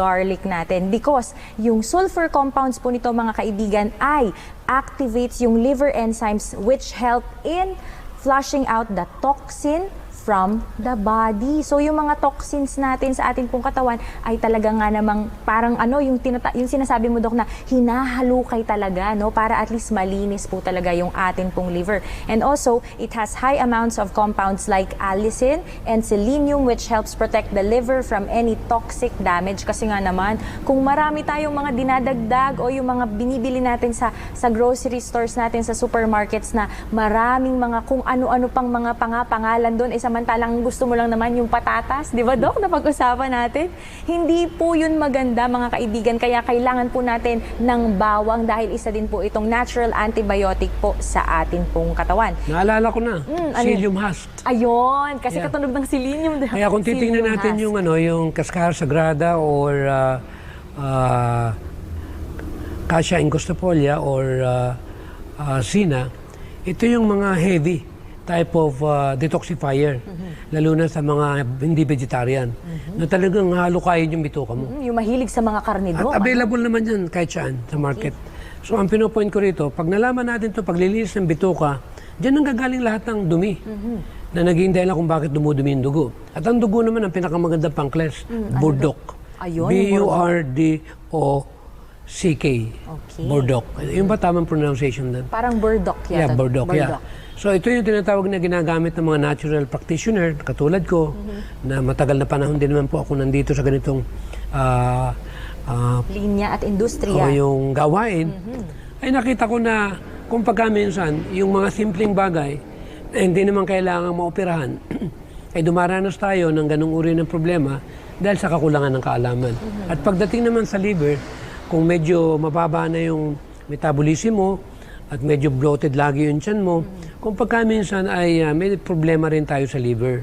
garlic natin because yung sulfur compounds po nito mga kaibigan ay activates yung liver enzymes which help in flushing out the toxin from the body. So yung mga toxins natin sa ating pong katawan ay talaga nga namang parang yung sinasabi mo Dok na hinahalukay talaga para at least malinis po talaga yung ating pong liver. And also it has high amounts of compounds like allicin and selenium which helps protect the liver from any toxic damage. Kasi nga naman kung marami tayong mga dinadagdag o yung mga binibili natin sa grocery stores natin, sa supermarkets na maraming mga kung ano-ano pang mga pangalan doon, samantalang gusto mo lang naman yung patatas, di ba Dok, na pag-usapan natin? Hindi po yun maganda mga kaibigan, kaya kailangan po natin ng bawang dahil isa din po itong natural antibiotic po sa atin pong katawan. Naalala ko na, psyllium husk. Ayun, kasi katunog ng selenium. Kaya kung titingnan natin yung Cascara Sagrada or Cassia angustifolia or Sina, ito yung mga heavy type of detoxifier, lalo na sa mga hindi vegetarian, na talagang halukayin yung bituka mo. Yung mahilig sa mga karnidor. At available naman yan kahit saan sa market. So ang pinopoint ko rito, pag nalaman natin to paglilinis ng bituka, dyan ang gagaling lahat ng dumi na naging dahilan kung bakit dumudumi yung dugo. At ang dugo naman ang pinakamagandang pangkles, burdock. B-U-R-D-O-C-K. Okay. Burdock. Yung ba tamang pronunciation doon? Parang burdock yata. Yeah, burdock. Yeah. So ito yung tinatawag na ginagamit ng mga natural practitioner, katulad ko, na matagal na panahon din naman po ako nandito sa ganitong linya at industriya. O yung gawain, ay nakita ko na kung pagkaminsan, yung mga simpleng bagay na hindi naman kailangan maoperahan, ay dumaranas tayo ng ganung uri ng problema dahil sa kakulangan ng kaalaman. At pagdating naman sa liver, kung medyo mababa na yung metabolism mo, at medyo bloated lagi yung tiyan mo, kung pagkaminsan ay may problema rin tayo sa liver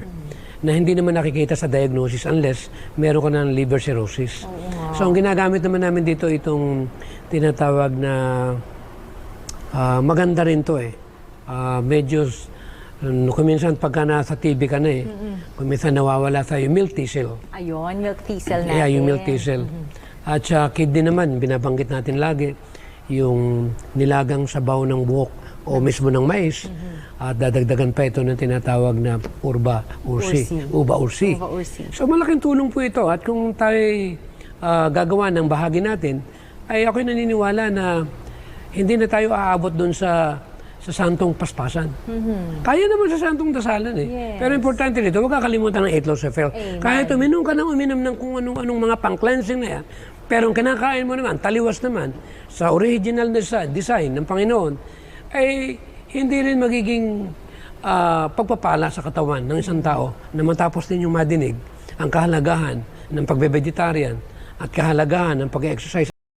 na hindi naman nakikita sa diagnosis unless meron ka ng liver cirrhosis. So ang ginagamit naman namin dito itong tinatawag na maganda rin to medyo kung minsan pagka nasa TB ka na kung minsan nawawala sa yung milk thistle. Ayun, milk thistle natin. Yeah, yung milk thistle. At sa kidney naman, binabanggit natin lagi, yung nilagang sabaw ng buhok o mismo ng mais. At dadagdagan pa ito ng tinatawag na uba ursi. So malaking tulong po ito. At kung tayo gagawa ng bahagi natin, ay ako'y naniniwala na hindi na tayo aabot doon sa santong paspasan. Kaya naman sa santong dasalan Pero importante dito, huwag kakalimutan ng 8 loaves of hell. Kahit uminom ka ng uminom ng kung anong mga pang-cleansing na yan, pero ang kinakain mo naman, taliwas naman, sa original na design ng Panginoon, ay hindi rin magiging pagpapala sa katawan ng isang tao na matapos din yung madinig ang kahalagahan ng pagbe-vegetarian at kahalagahan ng pag-exercise